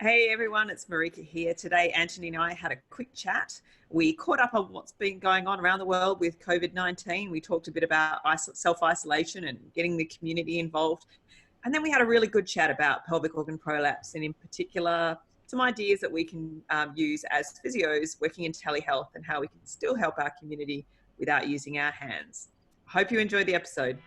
Hey everyone, it's Marika here. Today, Antony and I had a quick chat. We caught up on what's been going on around the world with COVID-19. We talked a bit about self-isolation and getting the community involved. And then we had a really good chat about pelvic organ prolapse and in particular, some ideas that we can use as physios working in telehealth and how we can still help our community without using our hands. Hope you enjoyed the episode.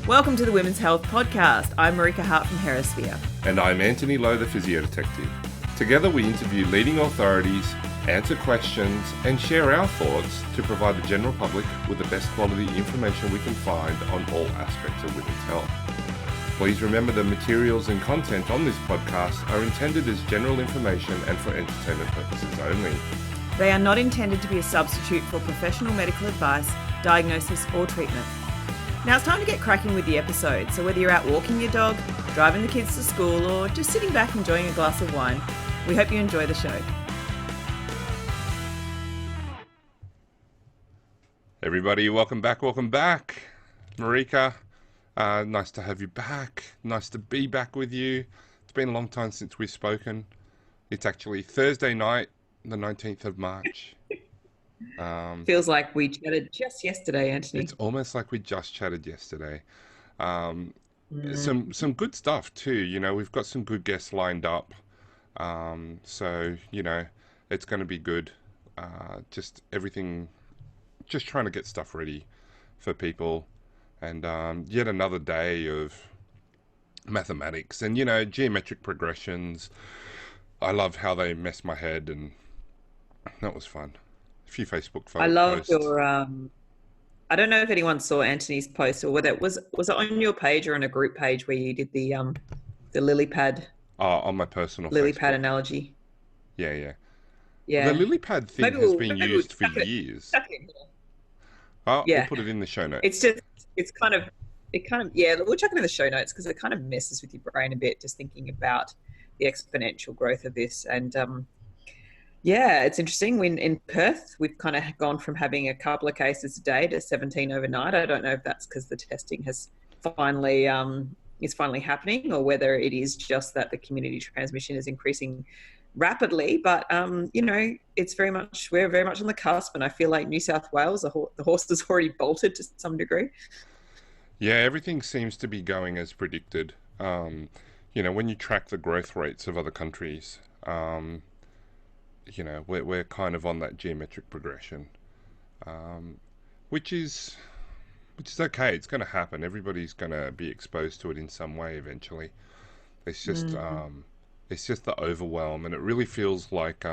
Welcome to the Women's Health Podcast. I'm Marika Hart from Hemisphere. And I'm Antony Lo, the physio detective. Together we interview leading authorities, answer questions, and share our thoughts to provide the general public with the best quality information we can find on all aspects of women's health. Please remember the materials and content on this podcast are intended as general information and for entertainment purposes only. They are not intended to be a substitute for professional medical advice, diagnosis, or treatment. Now it's time to get cracking with the episode, so whether you're out walking your dog, driving the kids to school, or just sitting back enjoying a glass of wine, we hope you enjoy the show. Everybody, welcome back. Marika, nice to have you back. Nice to be back with you. It's been a long time since we've spoken. It's actually Thursday night, the 19th of March. Feels like we chatted just yesterday, Antony. It's almost like we just chatted yesterday. Some good stuff too. You know, we've got some good guests lined up. So you know, it's going to be good. Just trying to get stuff ready for people, and yet another day of mathematics and geometric progressions. I love how they mess my head, and that was fun. A few Facebook photos. I love your I don't know if anyone saw Antony's post or whether it was it on your page or on a group page where you did the lily pad. On my personal lily Facebook. pad analogy. Yeah. The lily pad thing has been used for years. We'll put it in the show notes. We'll chuck it in the show notes because it kind of messes with your brain a bit, just thinking about the exponential growth of this. And it's interesting. When in Perth, we've kind of gone from having a couple of cases a day to 17 overnight. I don't know if that's because the testing has finally is finally happening, or whether it is just that the community transmission is increasing rapidly. But it's we're very much on the cusp, and I feel like New South Wales, the horse has already bolted to some degree. Yeah, everything seems to be going as predicted. When you track the growth rates of other countries. We're kind of on that geometric progression, which is okay. It's going to happen. Everybody's going to be exposed to it in some way eventually. It's just the overwhelm, and it really feels like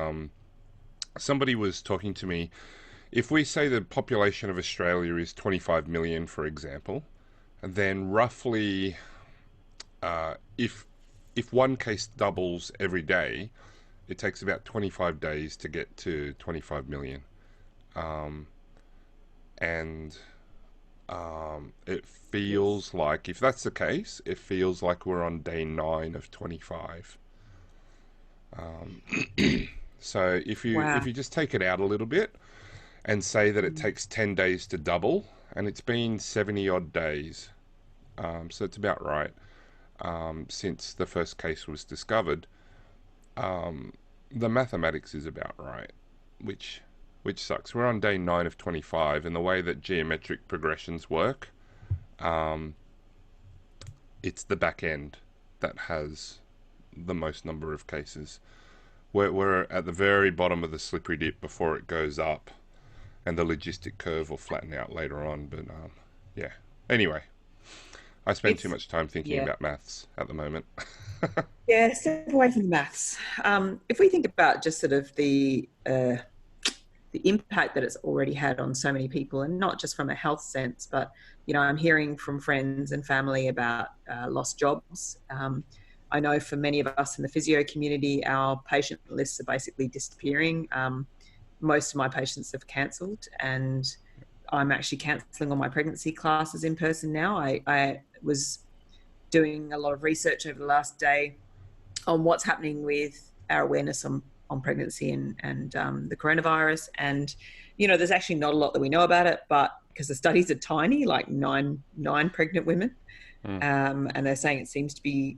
somebody was talking to me. If we say the population of Australia is 25 million, for example, then roughly, if one case doubles every day, it takes about 25 days to get to 25 million. It feels like, if that's the case, it feels like we're on day 9 of 25. So if you just take it out a little bit and say that it takes 10 days to double, and it's been 70 odd days, so it's about right, since the first case was discovered. The mathematics is about right, which sucks. We're on day 9 of 25, and the way that geometric progressions work, it's the back end that has the most number of cases. We're at the very bottom of the slippery dip before it goes up, and the logistic curve will flatten out later on. But anyway, I spend too much time thinking about maths at the moment. Step away from the maths. If we think about just sort of the impact that it's already had on so many people, and not just from a health sense, but I'm hearing from friends and family about lost jobs. I know for many of us in the physio community, our patient lists are basically disappearing. Most of my patients have cancelled, and I'm actually cancelling all my pregnancy classes in person now. I was doing a lot of research over the last day on what's happening with our awareness on pregnancy and the coronavirus. And, there's actually not a lot that we know about it, but because the studies are tiny, like nine pregnant women. And they're saying it seems to be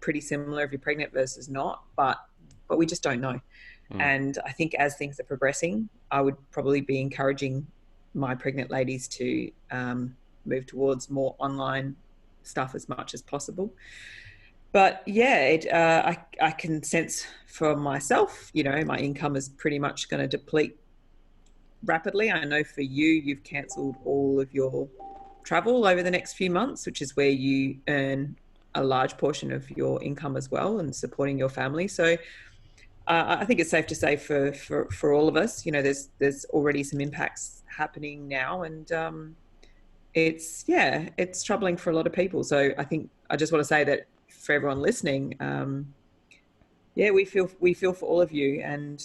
pretty similar if you're pregnant versus not, but we just don't know. Mm. And I think as things are progressing, I would probably be encouraging my pregnant ladies to move towards more online stuff as much as possible. But yeah, I can sense for myself, my income is pretty much going to deplete rapidly. I know for you, you've cancelled all of your travel over the next few months, which is where you earn a large portion of your income as well and supporting your family. So I think it's safe to say for all of us, there's already some impacts happening now, and it's troubling for a lot of people. So I think I just want to say that for everyone listening, yeah, we feel for all of you, and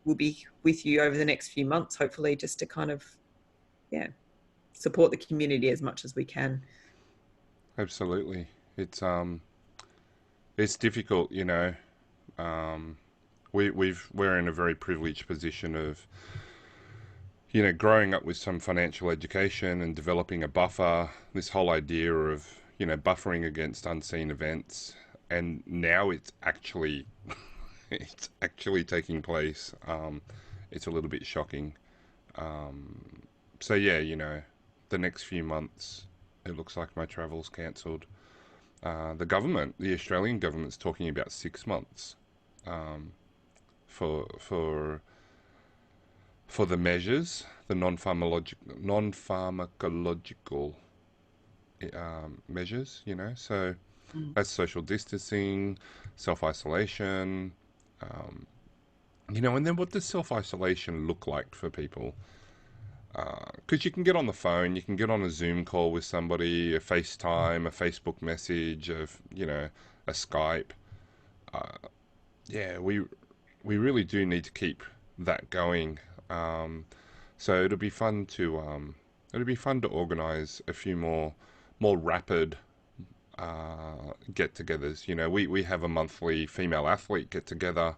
we'll be with you over the next few months, hopefully, just to kind of support the community as much as we can. Absolutely. It's difficult, Um, we're in a very privileged position of, growing up with some financial education and developing a buffer. This whole idea of, buffering against unseen events, and now it's actually it's actually taking place. It's a little bit shocking. So yeah, the next few months, it looks like my travel's cancelled. The Australian government's talking about 6 months um, for the measures, the non-pharmacological measures. So Mm. that's social distancing, self-isolation. Um, and then what does self-isolation look like for people? Because you can get on the phone, you can get on a Zoom call with somebody, a FaceTime, a Facebook message, a Skype. Uh, yeah, we really do need to keep that going. Um, so it'll be fun to organise a few more rapid get-togethers. We have a monthly female athlete get-together.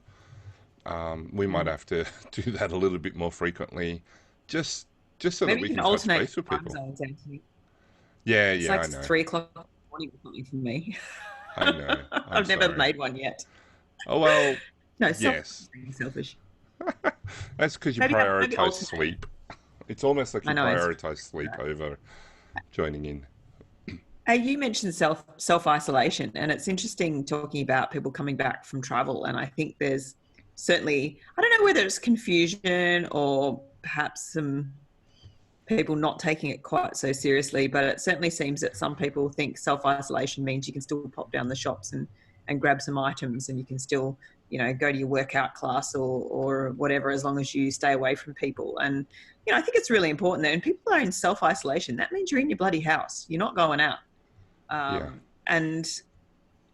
We might Mm. have to do that a little bit more frequently, just just so that Maybe we you can can touch alternate base with time people. zones, Anthony. Yeah, It's yeah, like I know. 3 o'clock in the morning or something for me. I know. I'm I've never sorry. made one yet. Oh, well, No, yes. being selfish. That's because you Maybe prioritize alternate. sleep. It's almost like I you know, Anthony. prioritize sleep over joining in. Hey, you mentioned self isolation, and it's interesting talking about people coming back from travel. And I think there's certainly, I don't know whether it's confusion or perhaps some people not taking it quite so seriously, but it certainly seems that some people think self isolation means you can still pop down the shops and grab some items, and you can still, go to your workout class or whatever, as long as you stay away from people. And I think it's really important that when people are in self isolation, that means you're in your bloody house. You're not going out. Yeah, And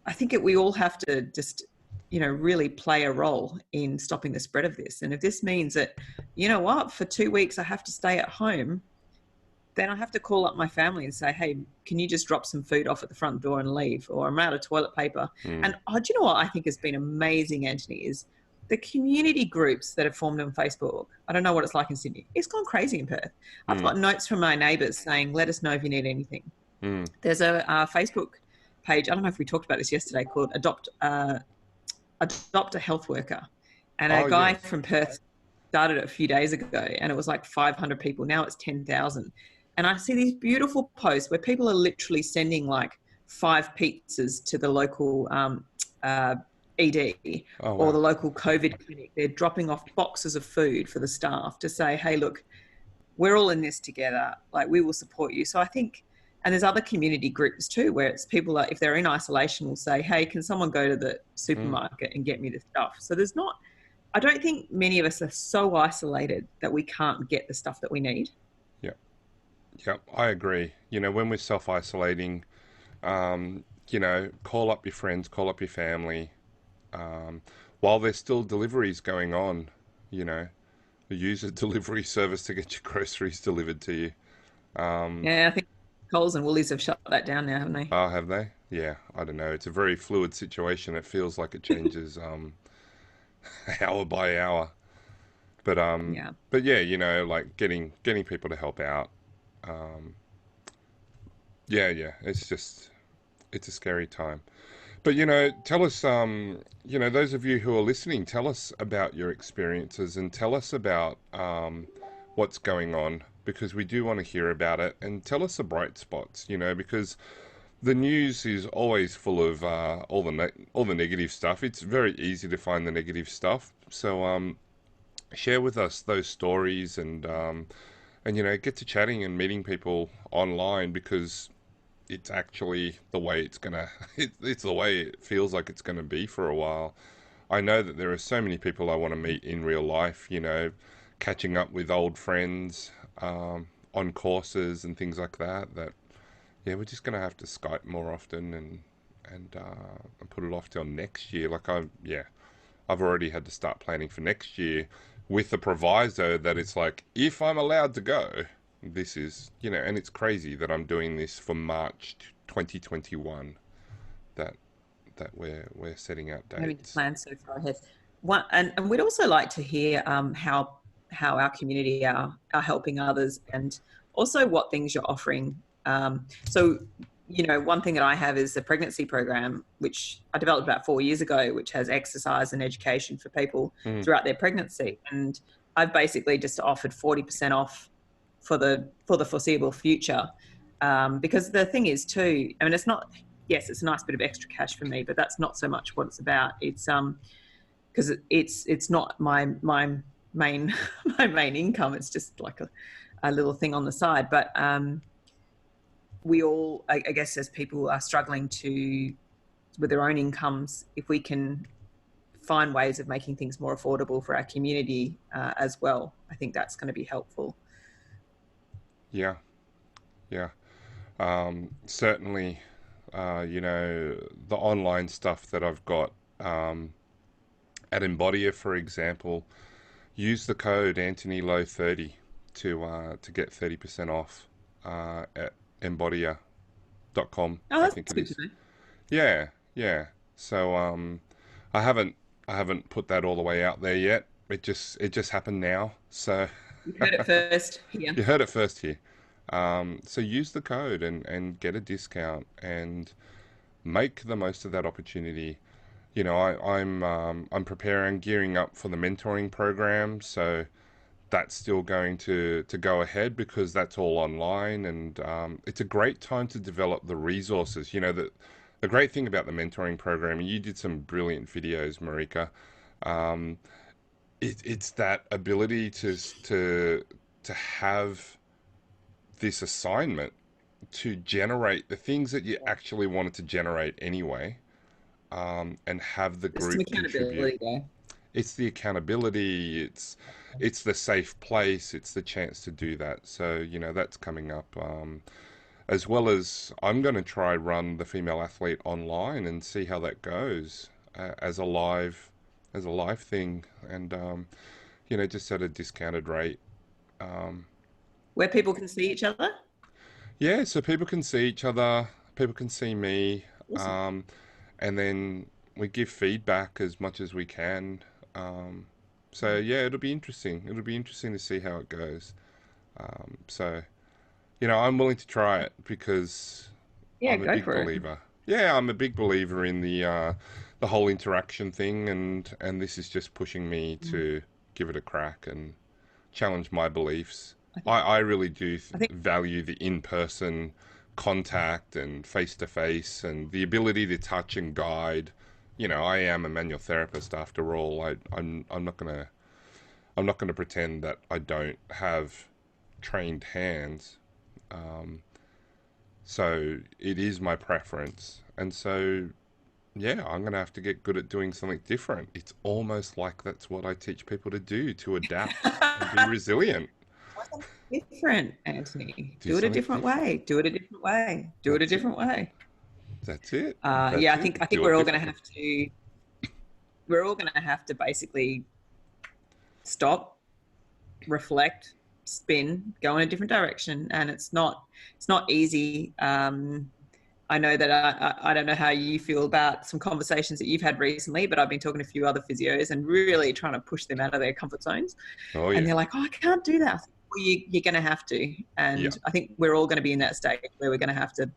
I think we all have to just, really play a role in stopping the spread of this. And if this means that, what, for 2 weeks I have to stay at home, then I have to call up my family and say, hey, can you just drop some food off at the front door and leave? Or I'm out of toilet paper. mm, And do you know what I think has been amazing, Anthony, is the community groups that have formed on Facebook. I don't know what it's like in Sydney. It's gone crazy in Perth. I've mm, got notes from my neighbours saying, let us know if you need anything. mm. There's a Facebook page, I don't know if we talked about this yesterday, called Adopt a Health Worker. And a Oh, guy yes. from Perth started it a few days ago, and it was like 500 people. Now it's 10,000. And I see these beautiful posts where people are literally sending like 5 pizzas to the local ED Oh, or the wow. local COVID clinic. They're dropping off boxes of food for the staff to say, hey, look, we're all in this together. Like, we will support you. So I think, and there's other community groups too, where it's people that, if they're in isolation, will say, hey, can someone go to the Mm, supermarket and get me the stuff? So I don't think many of us are so isolated that we can't get the stuff that we need. yeah, yeah, I agree. When we're self-isolating, call up your friends, call up your family. Um, while there's still deliveries going on, you know, use a delivery service to get your groceries delivered to you. Um, Yeah, I think Coles and Woolies have shut that down now, haven't they? oh, have they? Yeah, I don't know. It's a very fluid situation. It feels like it changes hour by hour. But um, Yeah. but yeah, like getting people to help out. Um, yeah, yeah. It's a scary time. But tell us, those of you who are listening, tell us about your experiences and tell us about what's going on, because we do want to hear about it, and tell us the bright spots, because the news is always full of all the negative stuff. It's very easy to find the negative stuff. So share with us those stories, and get to chatting and meeting people online, because it's actually the way it's gonna it's the way it feels like it's gonna be for a while. I know that there are so many people I want to meet in real life, catching up with old friends on courses and things like that. That yeah, we're just gonna have to Skype more often, and put it off till next year. I've already had to start planning for next year, with the proviso that it's like, if I'm allowed to go, this is, and it's crazy that I'm doing this for March 2021, that we're setting out Having to dates. plan so far ahead. And we'd also like to hear how our community are helping others, and also what things you're offering. So, one thing that I have is the pregnancy program, which I developed about 4 years ago, which has exercise and education for people Mm. throughout their pregnancy. And I've basically just offered 40% off for the foreseeable future. Because the thing is too, I mean, it's not, yes, it's a nice bit of extra cash for me, but that's not so much what it's about. It's because it's not my main my main income. It's just like a little thing on the side. But we all, I guess, as people are struggling with their own incomes, if we can find ways of making things more affordable for our community as well, I think that's going to be helpful. Yeah, yeah. Certainly, the online stuff that I've got, at Embodier, for example, use the code Antony Lo 30 to get 30% off at embodier.com, Oh, I that's think it good to is. know. Yeah, yeah. So I haven't put that all the way out there yet. It just happened now. So You've heard it first here. you heard it first here. So use the code and get a discount and make the most of that opportunity. I'm preparing, gearing up for the mentoring program, so that's still going to go ahead, because that's all online, and it's a great time to develop the resources. The great thing about the mentoring program, and you did some brilliant videos, Marika. Um, it's that ability to have this assignment to generate the things that you actually wanted to generate anyway, and have the There's some group contribute. accountability there. It's the accountability, it's the safe place, it's the chance to do that. So that's coming up, as well as I'm going to try run the female athlete online and see how that goes, as a live thing, and just at a discounted rate. um, Where people can see each other. yeah, so people can see each other, people can see me, Awesome. um, and then we give feedback as much as we can. Um, so yeah, it'll be interesting. It'll be interesting to see how it goes. So I'm willing to try it, because Yeah, I'm a go big for it. believer. Yeah, I'm a big believer in the whole interaction thing, and this is just pushing me Mm. to give it a crack and challenge my beliefs. I think, I really do I think, value the in-person contact and face-to-face, and the ability to touch and guide. I am a manual therapist after all. I'm not gonna pretend that I don't have trained hands. Um, so it is my preference, and so yeah, I'm gonna have to get good at doing something different. It's almost like that's what I teach people to do, to adapt and be resilient. different, Anthony. Do Do it a something different different. way. Do it a different way. Do it a That's it. different way. That's it. Yeah, That's it. I think Do it we're all going to differently. have to. We're all going to have to basically stop, reflect, spin, go in a different direction, and it's not easy. I know that I don't know how you feel about some conversations that you've had recently, but I've been talking to a few other physios and really trying to push them out of their comfort zones. Oh And yeah. they're like, "Oh, I can't do that." I think, well, you're going to have to. Yeah. And I think we're all going to be in that state where we're going to have to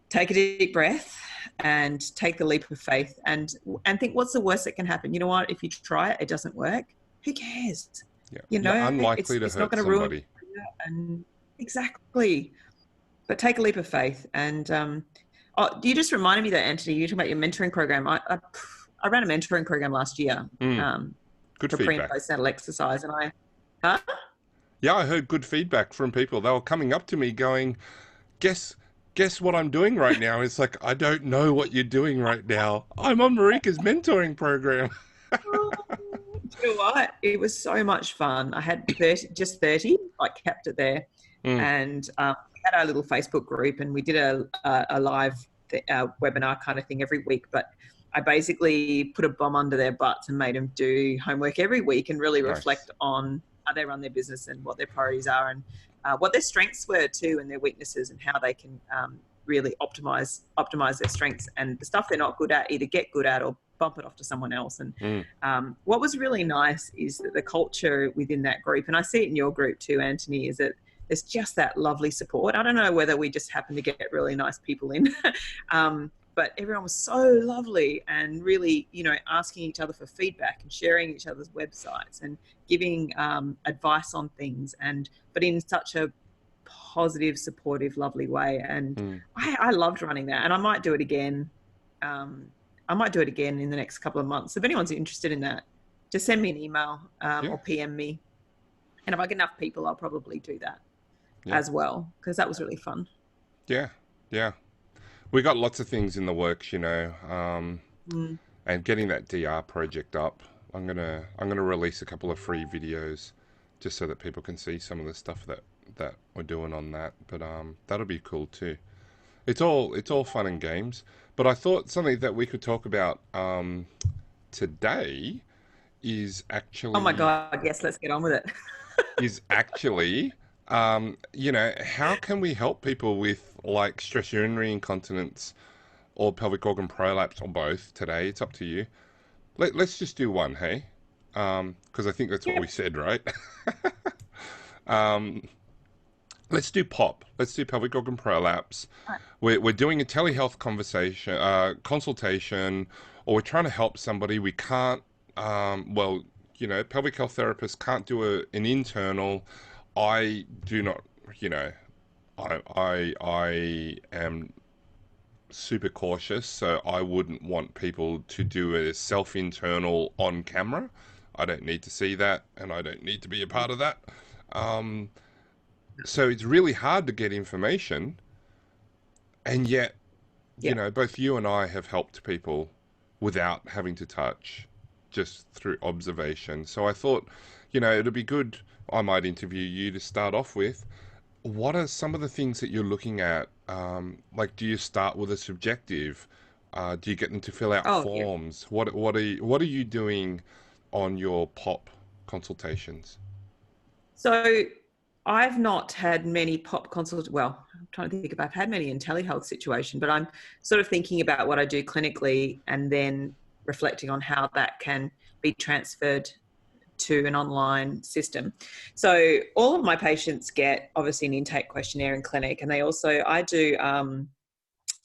take a deep breath, and take the leap of faith and think, what's the worst that can happen? You know what? If you try it, it doesn't work. Who cares? Yeah, You you're know, unlikely to it's not hurt going to ruin somebody. and exactly. But take a leap of faith. And you just reminded me that, Antony, you talking about your mentoring program. I ran a mentoring program last year Mm, good for pre and feedback. postnatal exercise, and huh? Yeah, I heard good feedback from people. They were coming up to me going, guess guess what I'm doing right now? It's like, I don't know what you're doing right now. I'm on Marika's mentoring program. Oh, do you know what? It was so much fun. I had 30, I kept it there. Mm, And we had our little Facebook group, and we did a live webinar kind of thing every week. But I basically put a bomb under their butts and made them do homework every week and really nice. reflect on how they run their business and what their priorities are, and what their strengths were too, and their weaknesses, and how they can really optimize their strengths, and the stuff they're not good at, either get good at or bump it off to someone else. And Mm, what was really nice is that the culture within that group, and I see it in your group too, Antony, is that there's just that lovely support. I don't know whether we just happen to get really nice people in, but everyone was so lovely and really, asking each other for feedback and sharing each other's websites and giving advice on things, but in such a positive, supportive, lovely way. And mm. I loved running that, and I might do it again. I might do it again in the next couple of months. If anyone's interested in that, just send me an email Yeah, or PM me. And if I get enough people, I'll probably do that yeah, as well, because that was really fun. yeah, yeah. We got lots of things in the works, Mm. and getting that DR project up. I'm gonna release a couple of free videos just so that people can see some of the stuff that we're doing on that. But that'll be cool too. It's all fun and games. But I thought something that we could talk about today is Oh my actually God, yes, let's get on with it. is actually how can we help people with like stress urinary incontinence or pelvic organ prolapse or both today? It's up to you. Let's just do one, hey? Because I think that's what we Yep. said, right? um, let's do POP. Let's do pelvic organ prolapse. Right. We're doing a telehealth conversation, consultation, or we're trying to help somebody. We can't, pelvic health therapists can't do an internal. I do not, you know, I am super cautious, so I wouldn't want people to do a self-internal on camera. I don't need to see that, and I don't need to be a part of that. Um, so it's really hard to get information, and yet, Yep. both you and I have helped people without having to touch, just through observation. So I thought, it'd be good. I might interview you to start off with. What are some of the things that you're looking at? Like, do you start with a subjective? Do you get them to fill out Oh, yeah. forms? What are you doing on your POP consultations? So I've not had many pop consults. Well, I'm trying to think if I've had many in telehealth situation, but I'm sort of thinking about what I do clinically and then reflecting on how that can be transferred to an online system. So all of my patients get obviously an intake questionnaire in clinic, and I do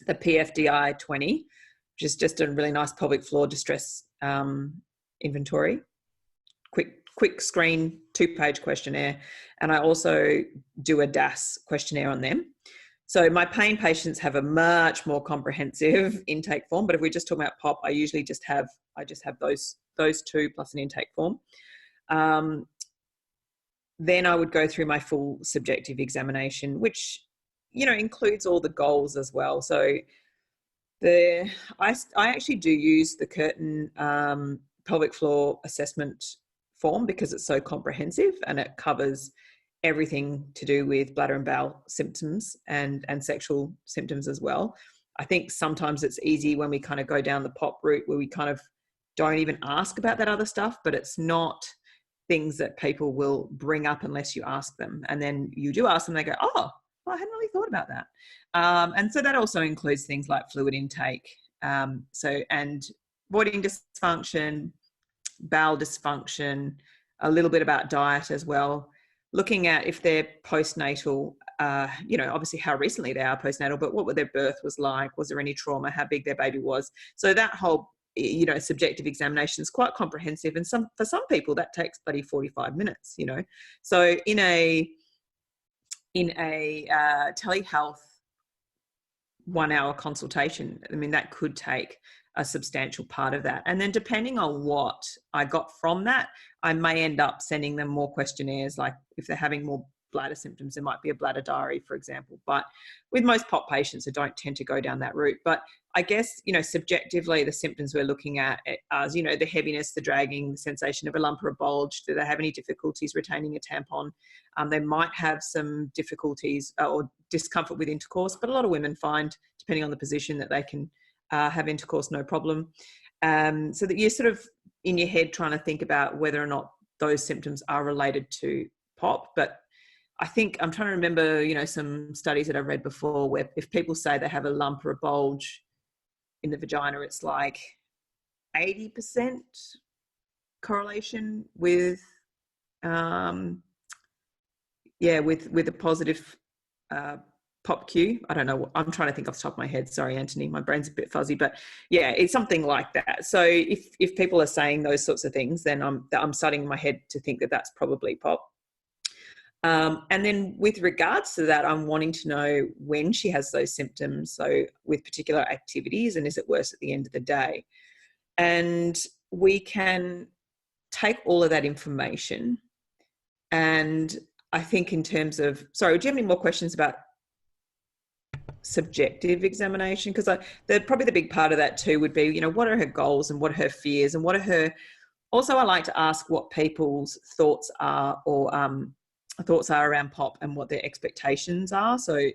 the PFDI 20, which is just a really nice pelvic floor distress inventory. Quick screen 2-page questionnaire, and I also do a DAS questionnaire on them. So my pain patients have a much more comprehensive intake form, but if we just talk about POP, I usually just have those two plus an intake form. Then I would go through my full subjective examination, which includes all the goals as well. So I actually do use the Curtin pelvic floor assessment form because it's so comprehensive and it covers everything to do with bladder and bowel symptoms and sexual symptoms as well. I think sometimes it's easy when we kind of go down the POP route where we kind of don't even ask about that other stuff, but it's not things that people will bring up unless you ask them. And then you do ask them, they go, oh, well, I hadn't really thought about that. And so that also includes things like fluid intake, and voiding dysfunction, bowel dysfunction, a little bit about diet as well, looking at if they're postnatal, obviously how recently they are postnatal, but what their birth was like, was there any trauma, how big their baby was. So that whole, subjective examination is quite comprehensive. And for some people that takes bloody 45 minutes, So in a telehealth 1 hour consultation, I mean, that could take a substantial part of that. And then depending on what I got from that, I may end up sending them more questionnaires. Like if they're having more bladder symptoms, there might be a bladder diary, for example. But with most POP patients, I don't tend to go down that route. But I guess, subjectively, the symptoms we're looking at are, the heaviness, the dragging, the sensation of a lump or a bulge. Do they have any difficulties retaining a tampon? They might have some difficulties or discomfort with intercourse, but a lot of women find, depending on the position, that they can have intercourse no problem. So that you're sort of in your head trying to think about whether or not those symptoms are related to POP. But I think I'm trying to remember, some studies that I've read before where if people say they have a lump or a bulge in the vagina, it's like 80% correlation with, with a positive POP-Q. I don't know. I'm trying to think off the top of my head. Sorry, Antony, my brain's a bit fuzzy, but yeah, it's something like that. So if people are saying those sorts of things, then I'm starting in my head to think that that's probably POP. And then with regards to that, I'm wanting to know when she has those symptoms, so with particular activities, and is it worse at the end of the day? And we can take all of that information. And I think in terms of, sorry, do you have any more questions about subjective examination? Because probably the big part of that too would be, what are her goals and what are her fears and what are her, also I like to ask what people's thoughts are or thoughts are around POP and what their expectations are. So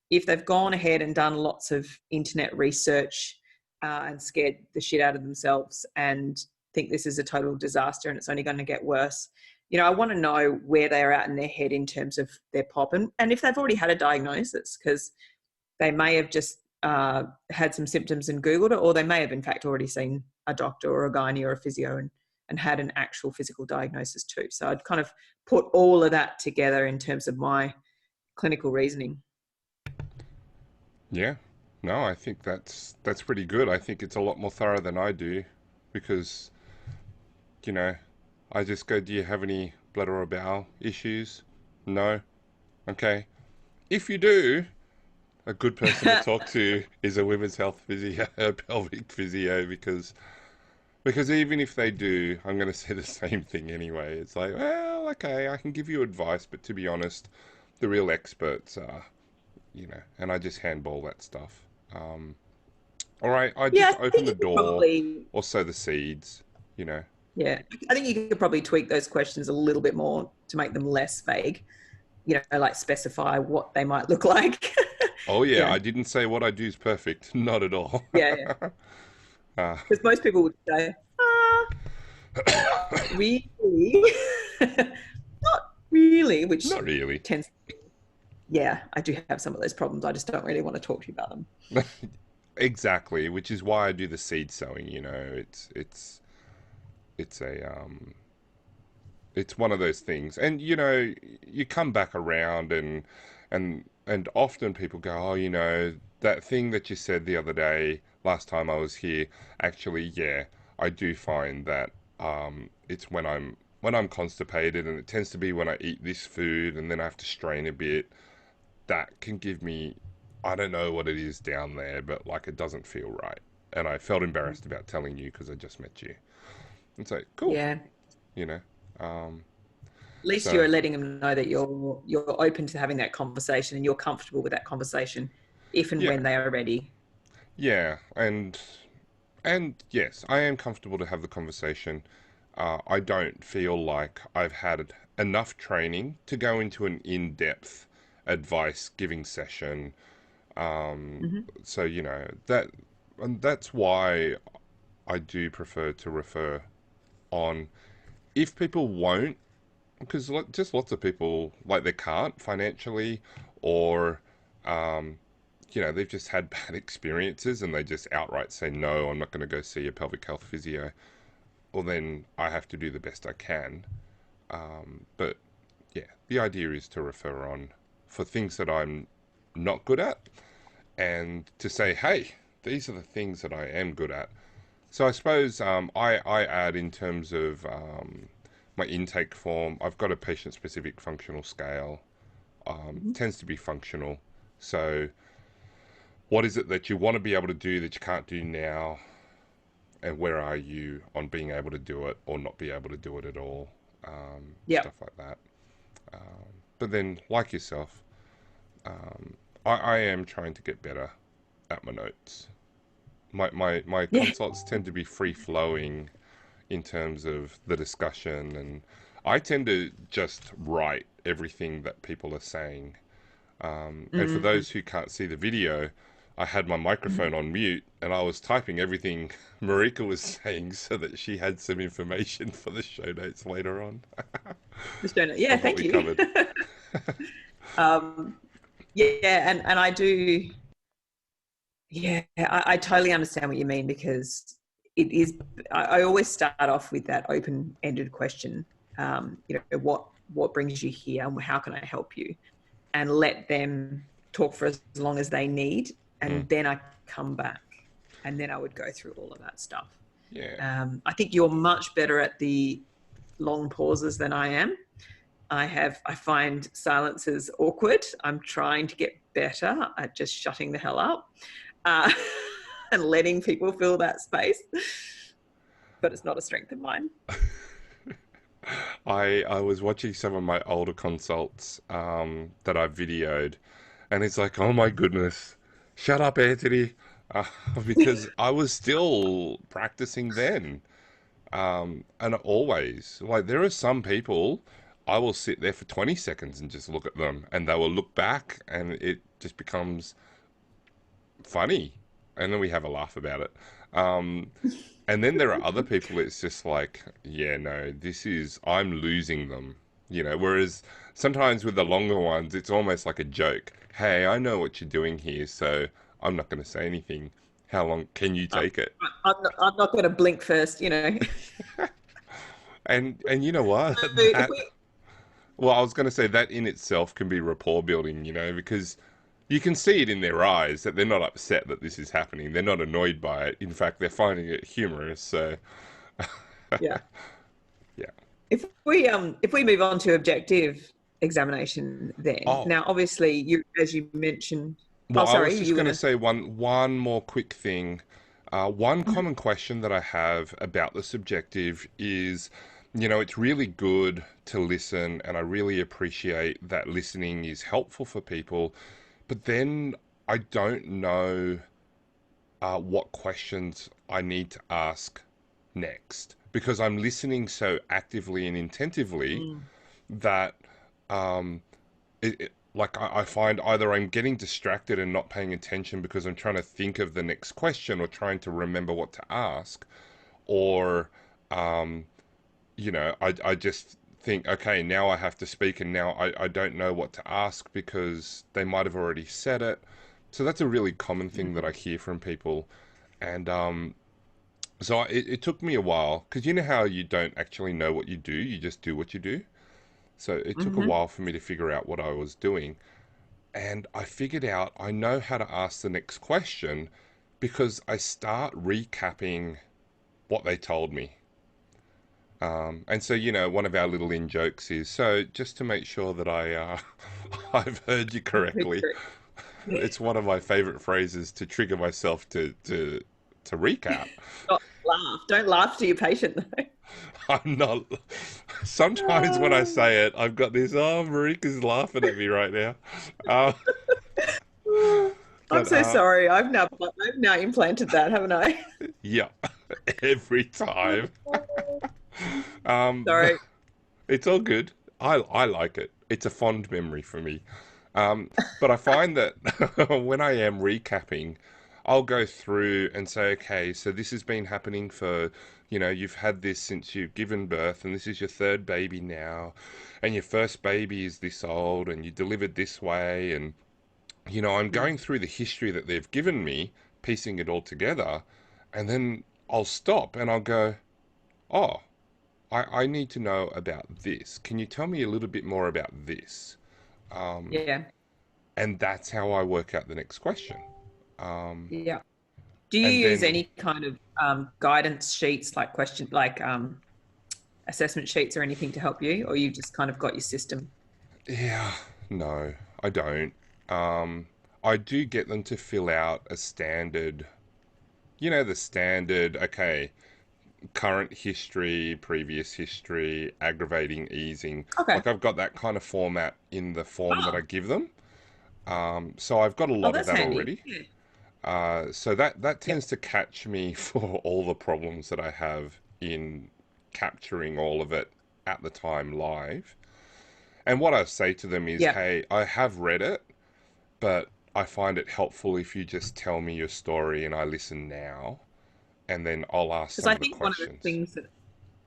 if they've gone ahead and done lots of internet research and scared the shit out of themselves and think this is a total disaster and it's only going to get worse, I want to know where they're at in their head in terms of their POP and if they've already had a diagnosis, because they may have just had some symptoms and Googled it, or they may have in fact already seen a doctor or a gynae or a physio and had an actual physical diagnosis too. So I'd kind of put all of that together in terms of my clinical reasoning. Yeah. No, I think that's pretty good. I think it's a lot more thorough than I do because, I just go, do you have any bladder or bowel issues? No. Okay. If you do, a good person to talk to is a women's health physio, a pelvic physio, because even if they do, I'm going to say the same thing anyway. It's like, well, okay, I can give you advice, but to be honest, the real experts are, and I just handball that stuff. All right, I Yeah, just I open think the you could door probably, or sow the seeds. yeah, I think you could probably tweak those questions a little bit more to make them less vague, like specify what they might look like. Oh yeah, Yeah, I didn't say what I do is perfect. Not at all. yeah, yeah. uh, Because most people would say, not really. Not really, which not really. tends, yeah, I do have some of those problems. I just don't really want to talk to you about them. Exactly, which is why I do the seed sowing. It's one of those things, and you come back around, and often people go, oh, that thing that you said the other day, last time I was here. Actually, yeah, I do find that it's when I'm constipated, and it tends to be when I eat this food, and then I have to strain a bit. That can give me, I don't know what it is down there, but like it doesn't feel right, and I felt embarrassed about telling you because I just met you. It's like cool, Yeah. you know. Um, At least so you're letting them know that you're open to having that conversation and you're comfortable with that conversation if and yeah, when they are ready. yeah, and yes, I am comfortable to have the conversation. I don't feel like I've had enough training to go into an in-depth advice giving session. Um, Hmm. so and that's why I do prefer to refer on. If people won't, because just lots of people like they can't financially, or um, they've just had bad experiences and they just outright say no, I'm not going to go see a pelvic health physio. Well, then I have to do the best I can. But yeah, the idea is to refer on. for things that I'm not good at, and to say, hey, these are the things that I am good at. So I suppose I add in terms of my intake form, I've got a patient specific functional scale, Mhm. tends to be functional. So what is it that you want to be able to do that you can't do now? And where are you on being able to do it or not be able to do it at all? Yep. Stuff like that. But then, like yourself, I am trying to get better at my notes. My Yeah. consults tend to be free flowing in terms of the discussion, and I tend to just write everything that people are saying. And for Mm. those who can't see the video, I had my Mhm. microphone on mute and I was typing everything Marika was saying so that she had some information for the show notes later on Just doing it. Yeah, of what thank we you. covered. um, yeah, and I do. Yeah, I totally understand what you mean because it is. I always start off with that open-ended question. What brings you here, and how can I help you? And let them talk for as long as they need, Mm, and then I come back, and then I would go through all of that stuff. yeah. I think you're much better at the long pauses than I am. I find silences awkward. I'm trying to get better at just shutting the hell up uh, and letting people fill that space. But it's not a strength of mine. I was watching some of my older consults that I videoed, and it's like, oh my goodness, shut up, Antony, uh, because I was still practicing then. And always, like, there are some people, I will sit there for 20 seconds and just look at them, and they will look back, and it just becomes funny. And then we have a laugh about it. Um, and then there are other people, it's just like, yeah, no, I'm losing them. Whereas sometimes with the longer ones, it's almost like a joke. Hey, I know what you're doing here, so I'm not going to say anything. How long can you take it? I'm not going to blink first, you know. And you know what? So if That we, Well, I was going to say that in itself can be rapport building, because you can see it in their eyes that they're not upset that this is happening. They're not annoyed by it. In fact, they're finding it humorous. So, yeah, yeah. if we move on to objective examination, then Oh, now obviously you, as you mentioned, oh well, I sorry, was just you going were to gonna. say one more quick thing. One common question that I have about the subjective is, it's really good to listen, and I really appreciate that listening is helpful for people. But then I don't know what questions I need to ask next because I'm listening so actively and attentively Mm, that um, like I find either I'm getting distracted and not paying attention because I'm trying to think of the next question or trying to remember what to ask, or um, I just think, okay, now I have to speak, and now I don't know what to ask because they might have already said it. So that's a really common thing that I mm, hear from people. And it took me a while because you know how you don't actually know what you do, you just do what you do. So it took a mm-hmm. while for me to figure out what I was doing. And I figured out I know how to ask the next question because I start recapping what they told me. And so, one of our little in jokes is so just to make sure that I've heard you correctly. It's one of my favorite phrases to trigger myself to recap. Not laugh. Don't laugh to your patient I'm not. Sometimes when I though. say it, I've got this. Oh, Marika's laughing at me right now. Uh, I'm but so sorry. I've now implanted that, haven't I? yeah, every time. But Sorry. it's all good. I like it. It's a fond memory for me. But I find that when I am recapping, I'll go through and say, okay, so this has been happening for, you've had this since you've given birth, and this is your third baby now, and your first baby is this old, and you delivered this way, and, I'm Mm, going through the history that they've given me, piecing it all together, and then I'll stop and I'll go, oh, I need to know about this. Can you tell me a little bit more about this? Yeah. And that's how I work out the next question. Um, Yeah. Do you and use then, any kind of guidance sheets, like assessment sheets or anything to help you, or you've just kind of got your system? yeah, no, I don't. Um, I do get them to fill out a standard, the standard, okay, current history, previous history, aggravating, easing. Okay. Like I've got that kind of format in the form that I Oh, give them. So I've got a oh, lot of that's that handy. already. Yeah. So that Yep. tends to catch me for all the problems that I have in capturing all of it at the time live. And what I say to them is, Yep. hey, I have read it, but I find it helpful if you just tell me your story and I listen now, and then I'll ask Because some I of the think one of the questions. things that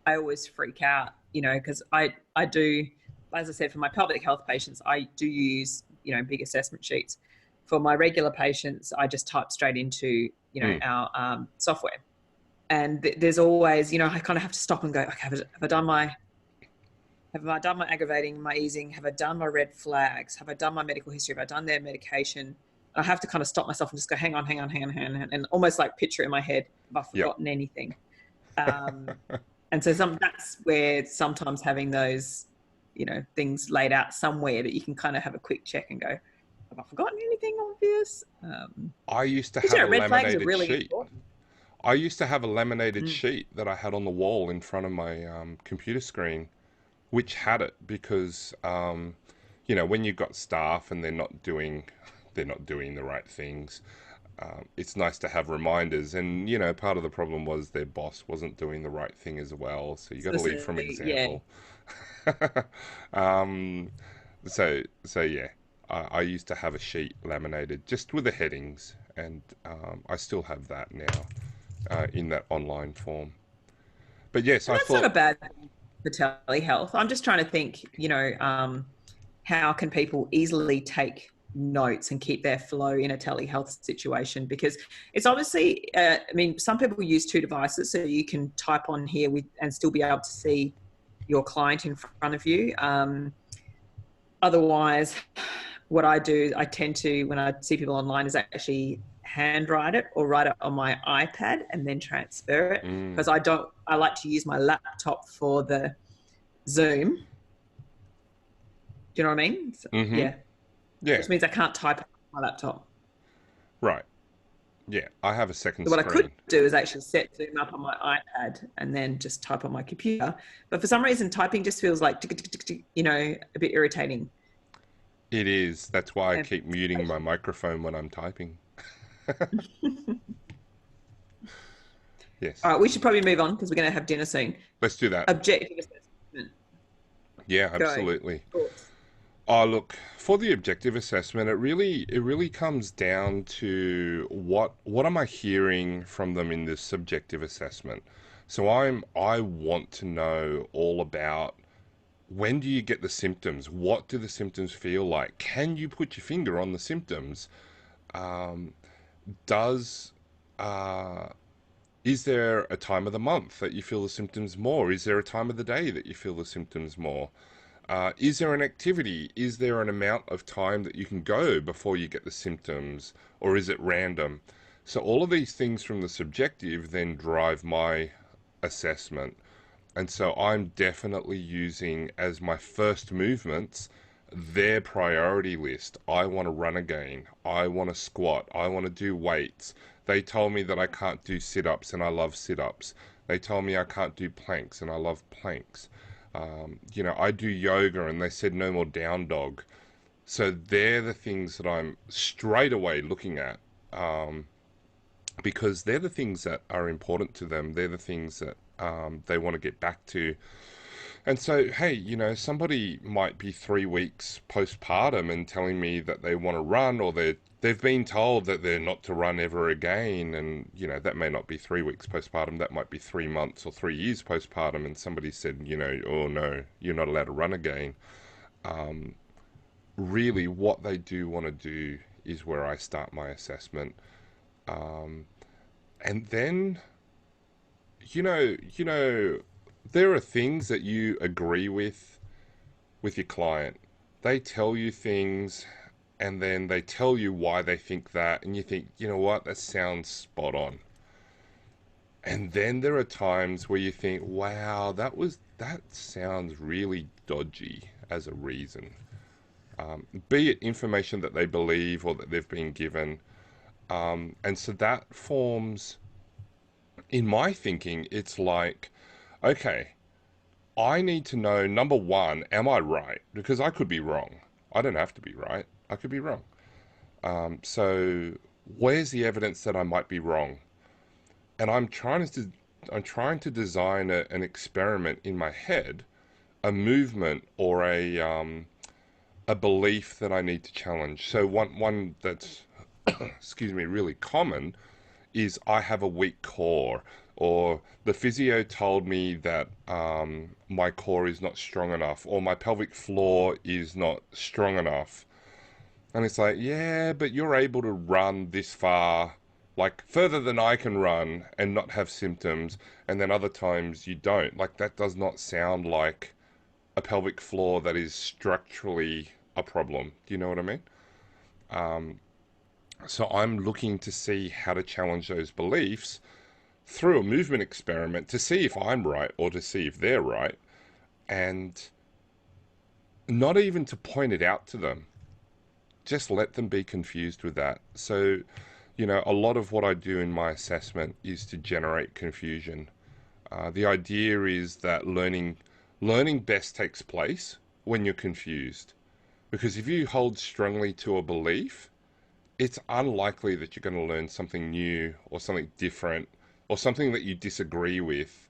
I always freak out, because I do, as I said, for my pelvic health patients, I do use, big assessment sheets. For my regular patients, I just type straight into, Mm, our software. And there's always, I kind of have to stop and go, okay, have I done my aggravating, my easing? Have I done my red flags? Have I done my medical history? Have I done their medication? I have to kind of stop myself and just go, hang on, hang on, hang on, hang on, and almost like picture it in my head, have I yep. forgotten anything? Um, and so that's where sometimes having those, things laid out somewhere that you can kind of have a quick check and go, have I forgotten anything obvious? I used to Because, have a red flags are laminated really sheet. important. I used to have a laminated Mm. sheet that I had on the wall in front of my computer screen, which had it because when you've got staff and they're not doing the right things. It's nice to have reminders, and part of the problem was their boss wasn't doing the right thing as well. So you got to lead from Yeah. example. um, so yeah, I used to have a sheet laminated just with the headings, and I still have that now in that online form. But yes, And I that's not a thought bad thing for telehealth. I'm just trying to think, how can people easily take notes and keep their flow in a telehealth situation? Because it's obviously, some people use two devices, so you can type on here and still be able to see your client in front of you. Otherwise, what I do, I tend to, when I see people online, is actually handwrite it or write it on my iPad and then transfer it, mm, because I like to use my laptop for the Zoom. Do you know what I mean? So, mm-hmm, yeah. yeah, Which means I can't type on my laptop. right, yeah. I have a second So what I could screen. do is actually set Zoom up on my iPad and then just type on my computer. But for some reason, typing just feels like, a bit irritating. It is. That's why I And keep muting my microphone when I'm typing. Yes. all right, we should probably move on because we're going to have dinner soon. Let's do that. Objective assessment. Yeah, Go. absolutely. Thoughts. Oh, look, for the objective assessment, it really comes down to what am I hearing from them in this subjective assessment. So I want to know all about when do you get the symptoms? What do the symptoms feel like? Can you put your finger on the symptoms? Um, does uh, Is there a time of the month that you feel the symptoms more? Is there a time of the day that you feel the symptoms more? Is there an activity? Is there an amount of time that you can go before you get the symptoms? Or is it random? So, all of these things from the subjective then drive my assessment. And so, I'm definitely using as my first movements their priority list. I want to run again. I want to squat. I want to do weights. They told me that I can't do sit ups, and I love sit ups. They told me I can't do planks, and I love planks. I do yoga, and they said no more down dog. So they're the things that I'm straight away looking at, um, because they're the things that are important to them. They're the things that they want to get back to. And so, hey, somebody might be 3 weeks postpartum and telling me that they want to run, or they've been told that they're not to run ever again, and that may not be 3 weeks postpartum. That might be 3 months or 3 years postpartum, and somebody said, oh no, you're not allowed to run again. Really, what they do want to do is where I start my assessment, and then there are things that you agree with your client. they tell you things and then they tell you why they think that, and you think, you know what, that sounds spot on. And then there are times where you think, wow, that sounds really dodgy as a reason. Be it information that they believe or that they've been given. And so that forms, in my thinking, it's like, okay, I need to know, number one, am I right? Because I could be wrong. I don't have to be right. I could be wrong. So where's the evidence that I might be wrong? And I'm trying to design an experiment in my head, a movement or a belief that I need to challenge. So one that's excuse me, really common is I have a weak core, or the physio told me that my core is not strong enough, or my pelvic floor is not strong enough. And it's like, yeah, but you're able to run this far, like further than I can run and not have symptoms, and then other times you don't. Like, that does not sound like a pelvic floor that is structurally a problem. Do you know what I mean? So I'm looking to see how to challenge those beliefs through a movement experiment to see if I'm right or to see if they're right, and not even to point it out to them. Just let them be confused with that. So, a lot of what I do in my assessment is to generate confusion. The idea is that learning best takes place when you're confused. Because if you hold strongly to a belief, it's unlikely that you're going to learn something new or something different or something that you disagree with,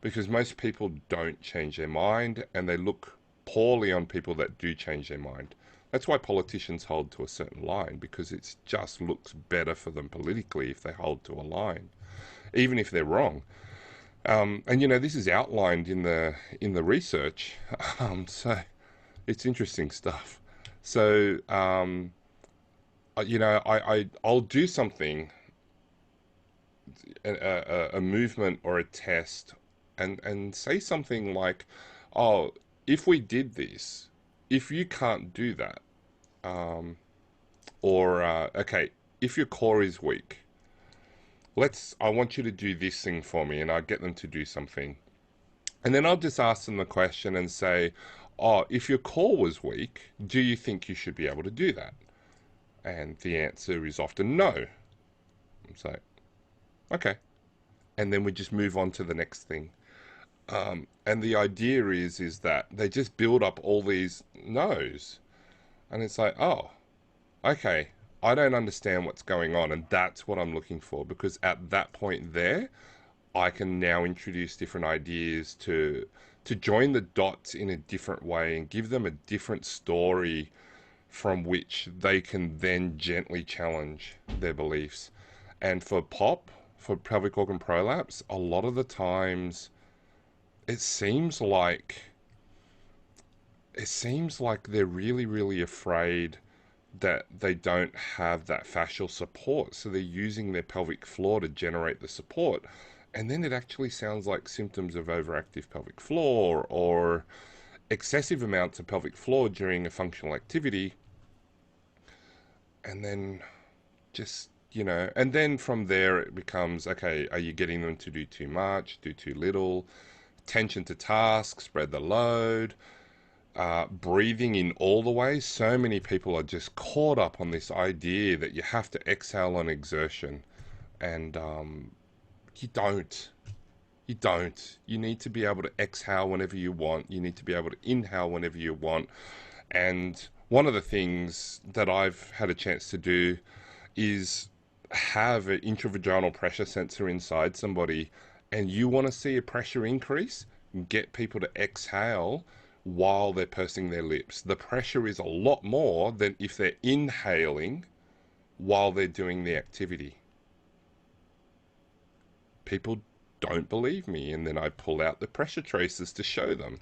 because most people don't change their mind and they look poorly on people that do change their mind. That's why politicians hold to a certain line, because it just looks better for them politically if they hold to a line, even if they're wrong. And this is outlined in the research, so it's interesting stuff. So I'll do something, a movement or a test, and say something like, "Oh, if we did this, if you can't do that, um, or okay, if your core is weak, I want you to do this thing for me," and I get them to do something, and then I'll just ask them the question and say, "Oh, if your core was weak, do you think you should be able to do that?" And the answer is often no. So, okay. And then we just move on to the next thing. And the idea is that they just build up all these no's. And it's like, oh, okay, I don't understand what's going on. And that's what I'm looking for, because at that point there, I can now introduce different ideas to join the dots in a different way and give them a different story from which they can then gently challenge their beliefs. And for for pelvic organ prolapse, a lot of the times it seems like they're really, really afraid that they don't have that fascial support. So they're using their pelvic floor to generate the support. And then it actually sounds like symptoms of overactive pelvic floor or excessive amounts of pelvic floor during a functional activity. And then and then from there it becomes, okay, are you getting them to do too much, do too little? Attention to task, spread the load, breathing in all the way. So many people are just caught up on this idea that you have to exhale on exertion, and you don't. You don't. You need to be able to exhale whenever you want. You need to be able to inhale whenever you want. And one of the things that I've had a chance to do is have an intravaginal pressure sensor inside somebody, and you want to see a pressure increase, get people to exhale while they're pursing their lips. The pressure is a lot more than if they're inhaling while they're doing the activity. People don't believe me, and then I pull out the pressure tracers to show them,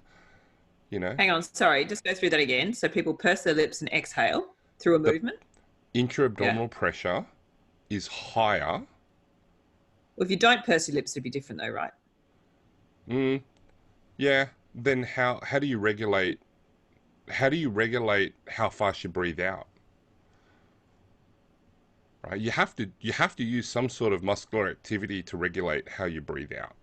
you know. Hang on, sorry, just go through that again. So people purse their lips and exhale through a The movement. Yeah. intra-abdominal pressure is higher. Well, if you don't purse your lips, it'd be different though, right? Mm, yeah. Then how do you regulate how do you regulate how fast you breathe out? Right? You have to use some sort of muscular activity to regulate how you breathe out.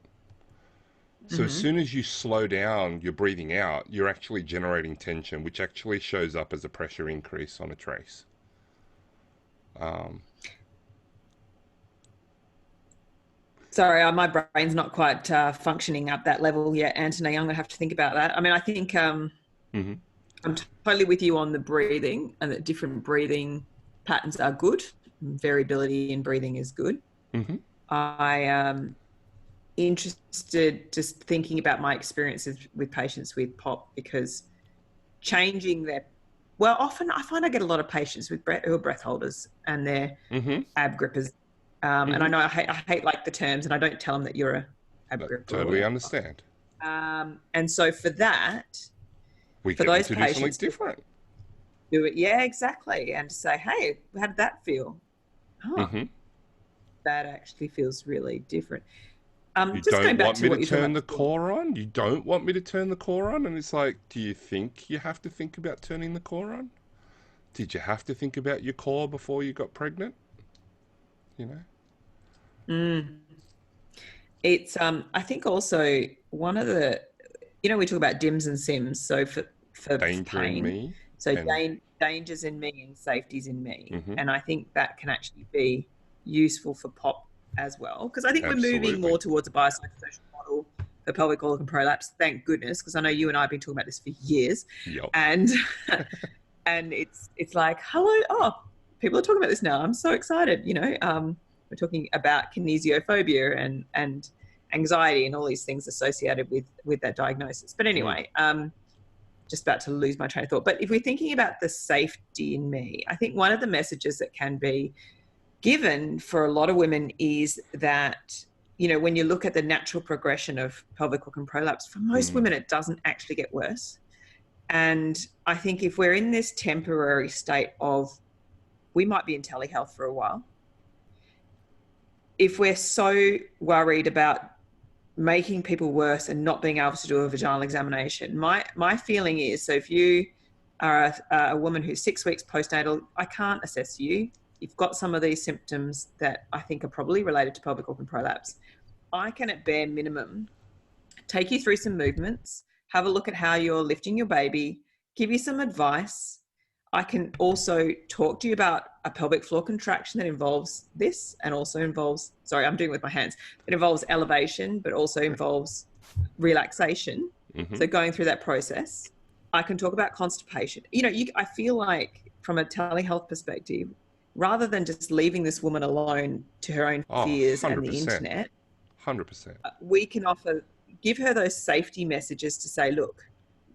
So as Hmm. soon as you slow down your breathing out, you're actually generating tension, which actually shows up as a pressure increase on a trace. Um, Sorry, my brain's not quite functioning up that level yet, Antony. I'm going to have to think about that. I mean, I think mhm, I'm totally with you on the breathing, and that different breathing patterns are good. Variability in breathing is good. mhm, I am interested just thinking about my experiences with patients with POP, because changing their, well, often I find I get a lot of patients with who are breath holders and they're mhm, ab grippers. And I mhm. know I hate like the terms, and I don't tell them that you're a ab I gripper or totally whatever. understand. And so for that, We for get them those to do something patients to different. do it, yeah, exactly, and to say, hey, how did that feel? Oh, Hmm. that actually feels really different. You Just don't going back want to me to what you're talking turn about the before. core on? You don't want me to turn the core on? And it's like, do you think you have to think about turning the core on? Did you have to think about your core before you got pregnant? You know? Mm. It's I think also one of the, we talk about dims and sims, so for Danger in pain, me. so And dangers in me and safeties in me, hmm, and I think that can actually be useful for pop as well, because I think we're moving absolutely. more towards a biopsychosocial model for pelvic organ prolapse, thank goodness, because I know you and I have been talking about this for years, Yep. and and it's like, hello, oh, people are talking about this now, I'm so excited, we're talking about kinesiophobia and anxiety and all these things associated with that diagnosis. But Mm, anyway, just about to lose my train of thought. But if we're thinking about the safety in me, I think one of the messages that can be given for a lot of women is that, when you look at the natural progression of pelvic organ prolapse, for most mm, women it doesn't actually get worse. And I think if we're in this temporary state of, we might be in telehealth for a while, if we're so worried about making people worse and not being able to do a vaginal examination, my feeling is, so if you are a woman who's 6 weeks postnatal, I can't assess you. You've got some of these symptoms that I think are probably related to pelvic organ prolapse. I can, at bare minimum, take you through some movements, have a look at how you're lifting your baby, give you some advice. I can also talk to you about a pelvic floor contraction that involves this and also involves, sorry, I'm doing it with my hands, it involves elevation, but also involves relaxation. mm-hmm. So going through that process, I can talk about constipation. I feel like from a telehealth perspective, rather than just leaving this woman alone to her own Oh, fears and the 100%. internet, 100%. we can give her those safety messages to say, look,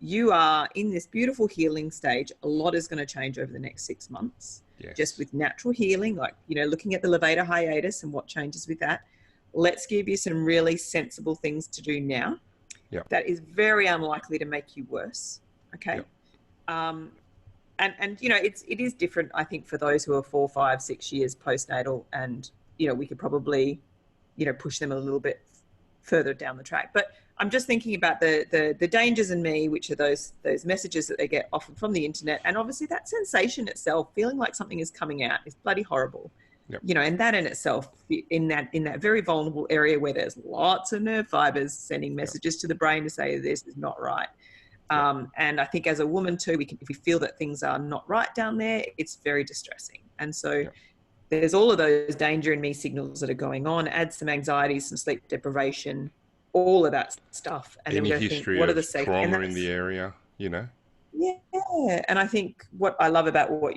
you are in this beautiful healing stage. A lot is going to change over the next 6 months, just Yes. with natural healing, like, looking at the levator hiatus and what changes with that. Let's give you some really sensible things to do now. Yep. That is very unlikely to make you worse. Yep. Okay. Um, and it is different, I think, for those who are 4, 5, 6 years postnatal, and we could probably push them a little bit further down the track. But I'm just thinking about the dangers in me, which are those messages that they get often from the internet, and obviously that sensation itself, feeling like something is coming out, is bloody horrible. Yep. And that in itself, in that very vulnerable area where there's lots of nerve fibers sending Yep. messages to the brain to say this is not right. Yep. And I think as a woman too, if we feel that things are not right down there, it's very distressing. And so Yep. there's all of those danger in me signals that are going on, add some anxiety, some sleep deprivation, all of that stuff. And then we Any got to think, history what are the of safety? And trauma in the that's, area, you know? yeah. And I think what I love about what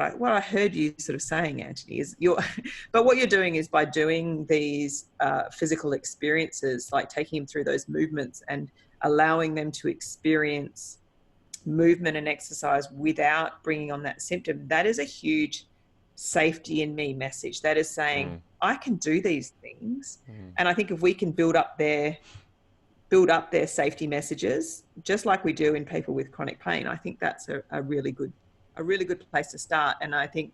I heard you sort of saying, Antony, is but what you're doing is, by doing these physical experiences, like taking them through those movements and allowing them to experience movement and exercise without bringing on that symptom, that is a huge safety in me message. That is saying, Mm, I can do these things. mm, And I think if we can build up their safety messages, just like we do in people with chronic pain, I think that's a really good place to start. And I think,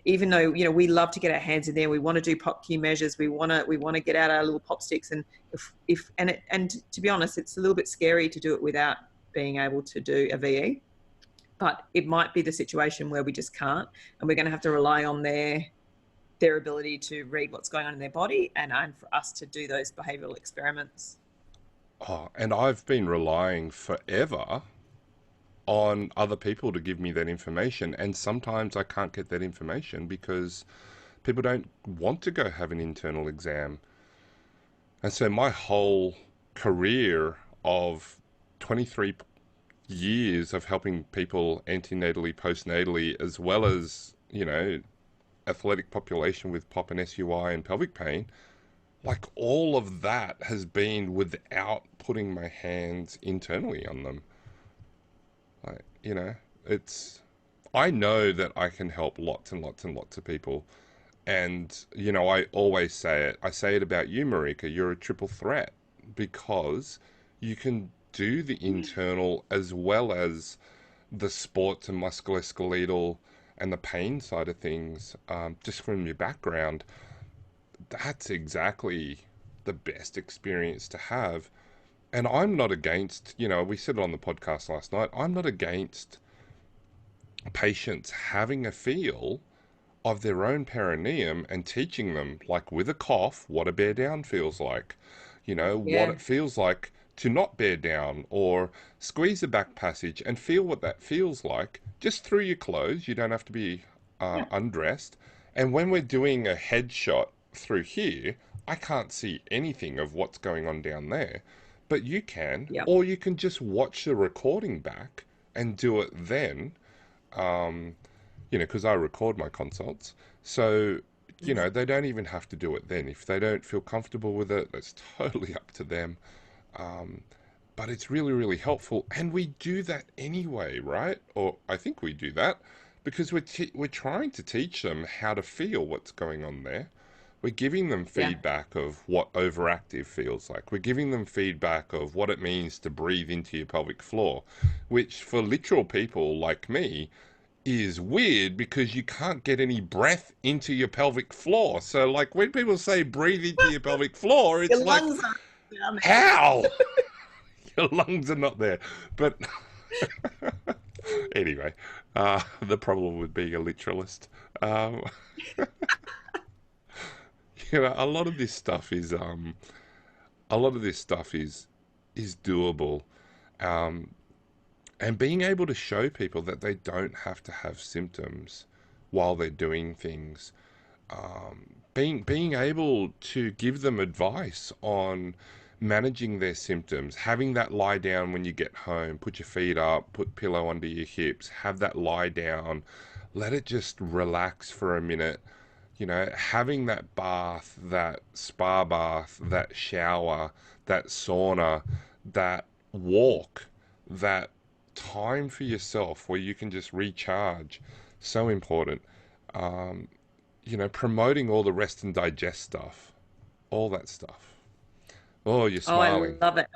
even though we love to get our hands in there, we want to do pop Q measures, we want to get out our little pop sticks, and if and to be honest, it's a little bit scary to do it without being able to do a VE. But it might be the situation where we just can't, and we're going to have to rely on their ability to read what's going on in their body, and for us to do those behavioural experiments. Oh, and I've been relying forever on other people to give me that information, and sometimes I can't get that information because people don't want to go have an internal exam. And so my whole career of 23 years of helping people antenatally, postnatally, as well as, athletic population with POP and SUI and pelvic pain, like all of that has been without putting my hands internally on them. Like, it's, I know that I can help lots and lots and lots of people. And, I always say it. I say it about you, Marika. You're a triple threat because you can do the internal as well as the sports and musculoskeletal and the pain side of things, just from your background. That's exactly the best experience to have. And I'm not against, we said it on the podcast last night, I'm not against patients having a feel of their own perineum and teaching them, like with a cough, what a bear down feels like, what Yeah. it feels like to not bear down, or squeeze the back passage and feel what that feels like just through your clothes. You don't have to be Yeah. undressed. And when we're doing a headshot through here, I can't see anything of what's going on down there, but you can, Yeah. or you can just watch the recording back and do it then. Because I record my consults. So, they don't even have to do it then. If they don't feel comfortable with it, that's totally up to them. Um, but it's really, really helpful. And we do that anyway, right? Or I think we do that because we're trying to teach them how to feel what's going on there. We're giving them Yeah. feedback of what overactive feels like. We're giving them feedback of what it means to breathe into your pelvic floor, which for literal people like me is weird because you can't get any breath into your pelvic floor. So, like, when people say breathe into your pelvic floor, Your it's like, lungs are down there. how? Your lungs are not there. But anyway, the problem with being a literalist. Um, a lot of this stuff is is doable. Um, and being able to show people that they don't have to have symptoms while they're doing things, being able to give them advice on managing their symptoms, having that lie down when you get home, put your feet up, put pillow under your hips, have that lie down, let it just relax for a minute. Having that bath, that spa bath, that shower, that sauna, that walk, that time for yourself where you can just recharge, so important. Um, Promoting all the rest and digest stuff, all that stuff. Oh, you're Oh, I smiling. love it.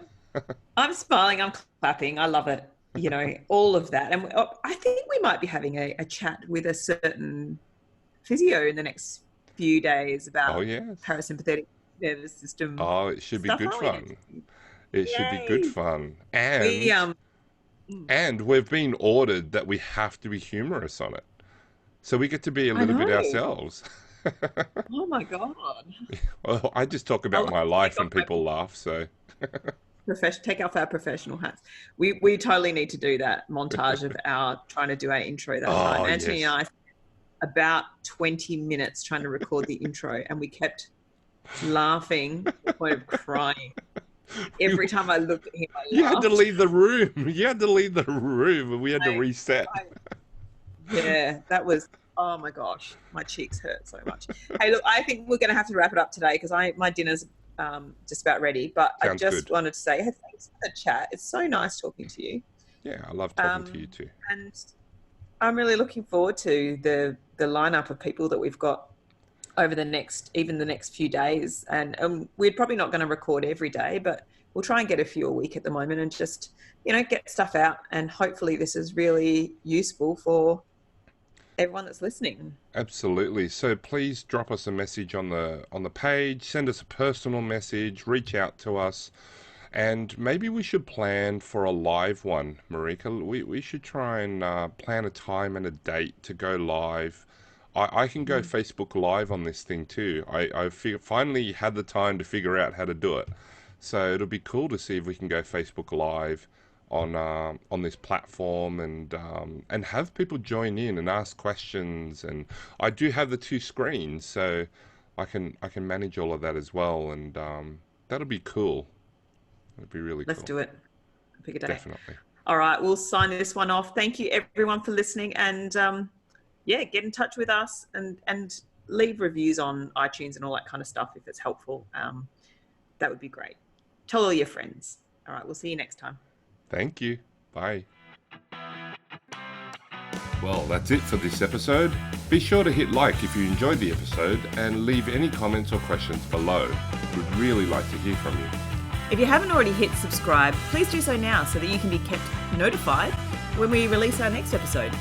I'm smiling, I'm clapping. I love it. All of that. And I think we might be having a chat with a certain physio in the next few days Oh, about yes. parasympathetic nervous system Oh, it should be stuff, good aren't we? fun. It should be good Yay. fun. We mm, And we've been ordered that we have to be humorous on it. So we get to be a I little know. bit ourselves. Oh my God. Well, I just talk I'll about have my to take life off and my people laugh, so take off our professional hats. We totally need to do that montage of our trying to do our intro that time. oh Antony and yes. I about 20 minutes trying to record the intro, and we kept laughing to the point of crying. You, Every time I looked at him, you I had to laughed. leave the room. You had to leave the room and we had to I, reset. I, yeah, that was, oh my gosh, my cheeks hurt so much. Hey, look, I think we're going to have to wrap it up today because my dinner's just about ready. But I Sounds just good. wanted to say, hey, thanks for the chat. It's so nice talking to you. Yeah, I love talking to you Um, too. and I'm really looking forward to the lineup of people that we've got over the next few days. And we're probably not going to record every day, but we'll try and get a few a week at the moment and just, get stuff out. And hopefully this is really useful for everyone that's listening. Absolutely. So please drop us a message on the page, send us a personal message, reach out to us. And maybe we should plan for a live one, Marika. We should try and plan a time and a date to go live. I can go Facebook Live on this thing too. Finally had the time to figure out how to do it. So it'll be cool to see if we can go Facebook Live on this platform and have people join in and ask questions. And I do have the two screens, so I can manage all of that as well. And that'll be cool. It'd be really Let's cool. do it. Pick a day. Definitely. All right, we'll sign this one off. Thank you everyone for listening, and get in touch with us and leave reviews on iTunes and all that kind of stuff if it's helpful. That would be great. Tell all your friends. All right, we'll see you next time. Thank you. Bye. Well, that's it for this episode. Be sure to hit like if you enjoyed the episode and leave any comments or questions below. We'd really like to hear from you. If you haven't already hit subscribe, please do so now so that you can be kept notified when we release our next episode.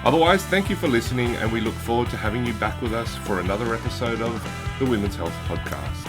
Otherwise, thank you for listening, and we look forward to having you back with us for another episode of the Women's Health Podcast.